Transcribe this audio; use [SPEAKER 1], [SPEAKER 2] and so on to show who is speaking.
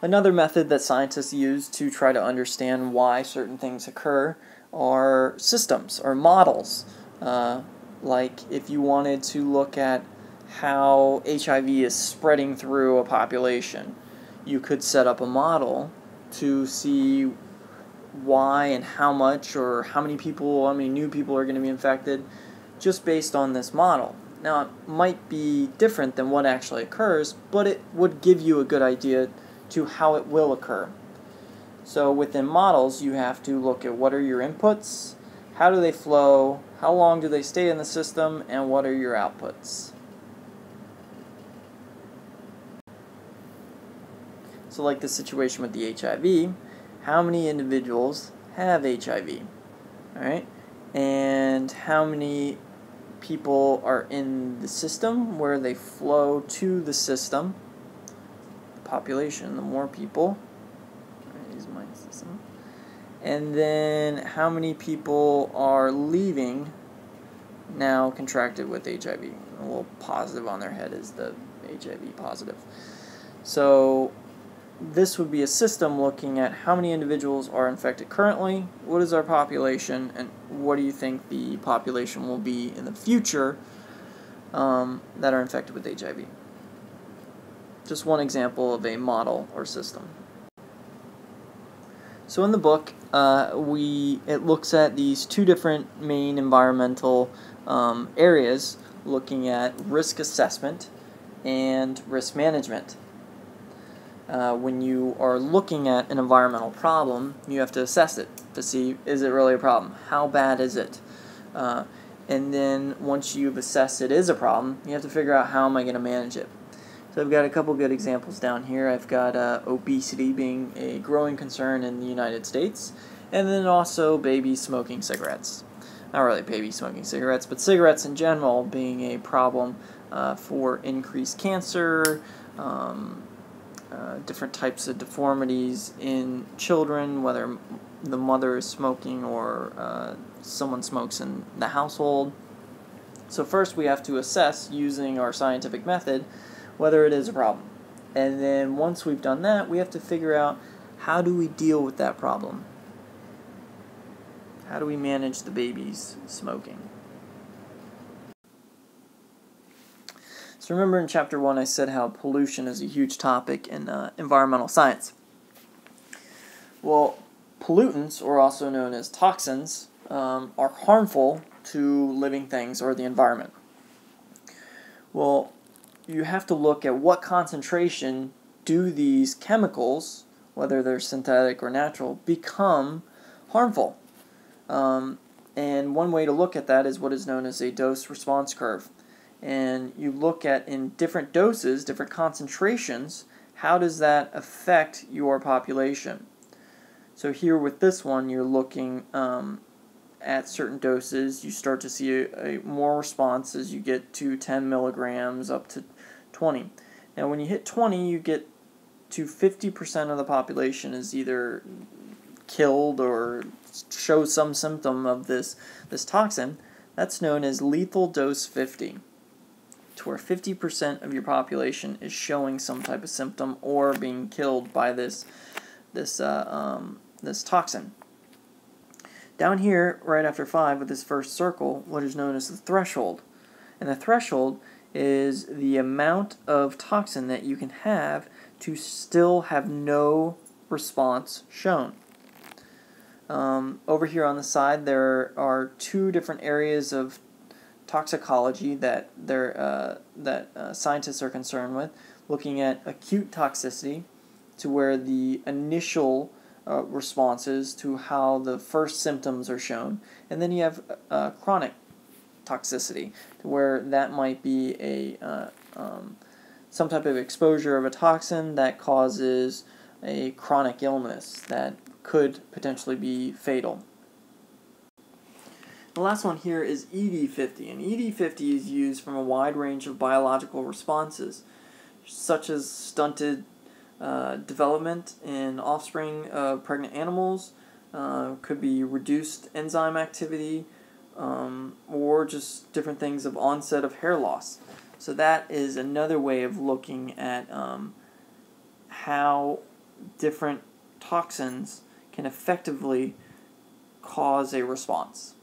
[SPEAKER 1] Another method that scientists use to try to understand why certain things occur are systems or models. Like if you wanted to look at how HIV is spreading through a population, you could set up a model to see why and how much or how many new people are going to be infected just based on this model. Now, it might be different than what actually occurs, but it would give you a good idea to how it will occur. So within models, you have to look at what are your inputs, how do they flow, how long do they stay in the system, and what are your outputs. So like the situation with the HIV, how many individuals have HIV, all right? And how many people are in the system where they flow to the system, population, the more people, use my system, and then how many people are leaving now contracted with HIV. A little positive on their head is the HIV positive. So this would be a system looking at how many individuals are infected currently, what is our population, and what do you think the population will be in the future that are infected with HIV. Just one example of a model or system. So in the book, it looks at these two different main environmental areas, looking at risk assessment and risk management. When you are looking at an environmental problem, you have to assess it to see, is it really a problem? How bad is it? And then once you've assessed it is a problem, you have to figure out how am I going to manage it. So I've got a couple good examples down here. I've got obesity being a growing concern in the United States, and then also babies smoking cigarettes. Not really babies smoking cigarettes, but cigarettes in general being a problem for increased cancer, different types of deformities in children, whether the mother is smoking or someone smokes in the household. So first we have to assess, using our scientific method, whether it is a problem. And then once we've done that, we have to figure out how do we deal with that problem. How do we manage the babies smoking? So remember in Chapter 1 I said how pollution is a huge topic in environmental science. Well, pollutants, or also known as toxins, are harmful to living things or the environment. Well, you have to look at what concentration do these chemicals, whether they're synthetic or natural, become harmful. And one way to look at that is what is known as a dose-response curve. And you look at, in different doses, different concentrations, how does that affect your population? So here with this one, you're looking at certain doses. You start to see a more response as you get to 10 milligrams up to 20. Now when you hit 20, you get to 50% of the population is either killed or shows some symptom of this toxin. That's known as lethal dose 50, to where 50% of your population is showing some type of symptom or being killed by this toxin. Down here, right after 5, with this first circle, what is known as the threshold. And the threshold is the amount of toxin that you can have to still have no response shown. Over here on the side, there are two different areas of toxicology that scientists are concerned with, looking at acute toxicity, to where the initial responses to how the first symptoms are shown, and then you have chronic toxicity, to where that might be some type of exposure of a toxin that causes a chronic illness that could potentially be fatal. The last one here is ED50, and ED50 is used from a wide range of biological responses, such as stunted development in offspring of pregnant animals, could be reduced enzyme activity, or just different things of onset of hair loss. So that is another way of looking at how different toxins can effectively cause a response.